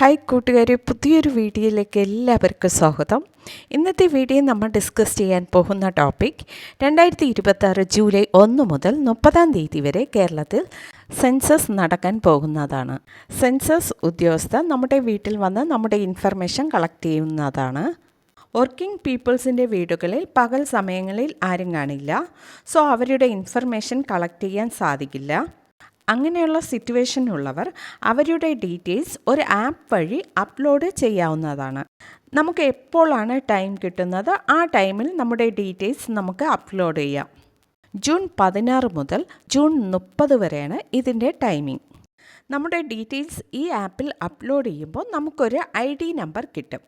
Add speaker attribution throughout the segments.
Speaker 1: Hi കൂട്ടുകാരെ, പുതിയൊരു വീഡിയോയിലേക്ക് എല്ലാവർക്കും സ്വാഗതം. ഇന്നത്തെ വീഡിയോ നമ്മൾ ഡിസ്കസ് ചെയ്യാൻ പോകുന്ന ടോപ്പിക് 2026 ജൂലൈ 1 മുതൽ 30 വരെ കേരളത്തിൽ സെൻസസ് നടക്കാൻ പോകുന്നതാണ്. സെൻസസ് ഉദ്യോഗസ്ഥർ നമ്മുടെ വീട്ടിൽ വന്ന് നമ്മുടെ ഇൻഫർമേഷൻ കളക്ട് ചെയ്യുന്നതാണ്. വർക്കിംഗ് പീപ്പിൾസിൻ്റെ വീടുകളിൽ പകൽ സമയങ്ങളിൽ ആരും കാണില്ല. സോ അവരുടെ ഇൻഫർമേഷൻ കളക്ട് ചെയ്യാൻ സാധിക്കില്ല. അങ്ങനെയുള്ള സിറ്റുവേഷനുള്ളവർ അവരുടെ ഡീറ്റെയിൽസ് ഒരു ആപ്പ് വഴി അപ്ലോഡ് ചെയ്യാവുന്നതാണ്. നമുക്ക് എപ്പോഴാണ് ടൈം കിട്ടുന്നത് ആ ടൈമിൽ നമ്മുടെ ഡീറ്റെയിൽസ് നമുക്ക് അപ്ലോഡ് ചെയ്യാം. ജൂൺ 16 മുതൽ ജൂൺ 30 വരെയാണ് ഇതിൻ്റെ ടൈമിംഗ്. നമ്മുടെ ഡീറ്റെയിൽസ് ഈ ആപ്പിൽ അപ്ലോഡ് ചെയ്യുമ്പോൾ നമുക്കൊരു ID നമ്പർ കിട്ടും.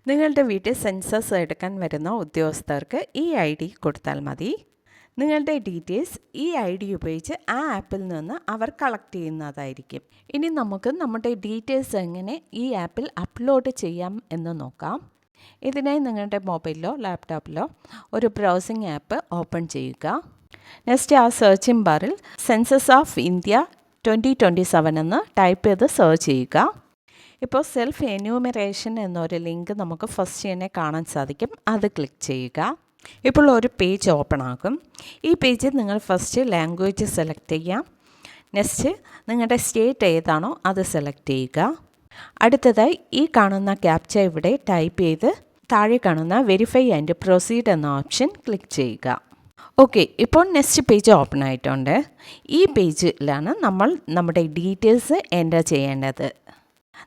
Speaker 1: നിങ്ങളുടെ വീട്ടിൽ സെൻസസ് എടുക്കാൻ വരുന്ന ഉദ്യോഗസ്ഥർക്ക് ഈ ID കൊടുത്താൽ മതി. നിങ്ങളുടെ ഡീറ്റെയിൽസ് ഈ ID ഉപയോഗിച്ച് ആ ആപ്പിൽ നിന്ന് അവർ കളക്ട് ചെയ്യുന്നതായിരിക്കും. ഇനി നമുക്ക് നമ്മുടെ ഡീറ്റെയിൽസ് എങ്ങനെ ഈ ആപ്പിൽ അപ്ലോഡ് ചെയ്യാം എന്ന് നോക്കാം. ഇതിനായി നിങ്ങളുടെ മൊബൈലിലോ ലാപ്ടോപ്പിലോ ഒരു ബ്രൗസിംഗ് ആപ്പ് ഓപ്പൺ ചെയ്യുക. നെക്സ്റ്റ് ആ സെർച്ചിങ് ബാറിൽ സെൻസസ് ഓഫ് ഇന്ത്യ 2027 എന്ന് ടൈപ്പ് ചെയ്ത് സെർച്ച് ചെയ്യുക. ഇപ്പോൾ സെൽഫ് എന്യൂമറേഷൻ എന്നൊരു ലിങ്ക് നമുക്ക് ഫസ്റ്റ് തന്നെ കാണാൻ സാധിക്കും. അത് ക്ലിക്ക് ചെയ്യുക. ഇപ്പോൾ ഒരു പേജ് ഓപ്പൺ ആകും. ഈ പേജിൽ നിങ്ങൾ ഫസ്റ്റ് ലാംഗ്വേജ് സെലക്ട് ചെയ്യാം. നെക്സ്റ്റ് നിങ്ങളുടെ സ്റ്റേറ്റ് ഏതാണോ അത് സെലക്ട് ചെയ്യുക. അടുത്തതായി ഈ കാണുന്ന ക്യാപ്ച ഇവിടെ ടൈപ്പ് ചെയ്ത് താഴെ കാണുന്ന വെരിഫൈ ആൻഡ് പ്രൊസീഡ് എന്ന ഓപ്ഷൻ ക്ലിക്ക് ചെയ്യുക. ഓക്കെ, ഇപ്പോൾ നെക്സ്റ്റ് പേജ് ഓപ്പൺ ആയിട്ടുണ്ട്. ഈ പേജിലാണ് നമ്മൾ നമ്മുടെ ഡീറ്റെയിൽസ് എൻ്റർ ചെയ്യേണ്ടത്.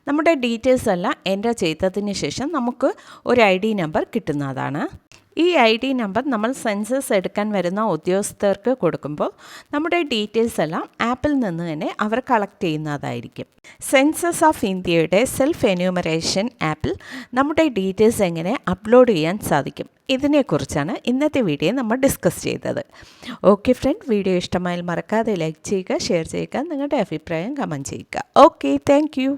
Speaker 1: നമ്മുടെ ഡീറ്റെയിൽസ് എല്ലാം എൻ്റർ ചെയ്തതിന് ശേഷം നമുക്ക് ഒരു ID നമ്പർ കിട്ടുന്നതാണ്. ഈ ID നമ്പർ നമ്മൾ സെൻസസ് എടുക്കാൻ വരുന്ന ഉദ്യോഗസ്ഥർക്ക് കൊടുക്കുമ്പോൾ നമ്മുടെ ഡീറ്റെയിൽസ് എല്ലാം ആപ്പിൽ നിന്ന് തന്നെ അവർ കളക്ട് ചെയ്യുന്നതായിരിക്കും. സെൻസസ് ഓഫ് ഇന്ത്യയുടെ സെൽഫ് എന്യൂമറേഷൻ ആപ്പിൽ നമ്മുടെ ഡീറ്റെയിൽസ് എങ്ങനെ അപ്ലോഡ് ചെയ്യാൻ സാധിക്കും, ഇതിനെക്കുറിച്ചാണ് ഇന്നത്തെ വീഡിയോ നമ്മൾ ഡിസ്കസ് ചെയ്തത്. ഓക്കെ ഫ്രണ്ട്, വീഡിയോ ഇഷ്ടമായാൽ മറക്കാതെ ലൈക്ക് ചെയ്യുക, ഷെയർ ചെയ്യുക, നിങ്ങളുടെ അഭിപ്രായം കമൻറ്റ് ചെയ്യുക. Okay, thank you.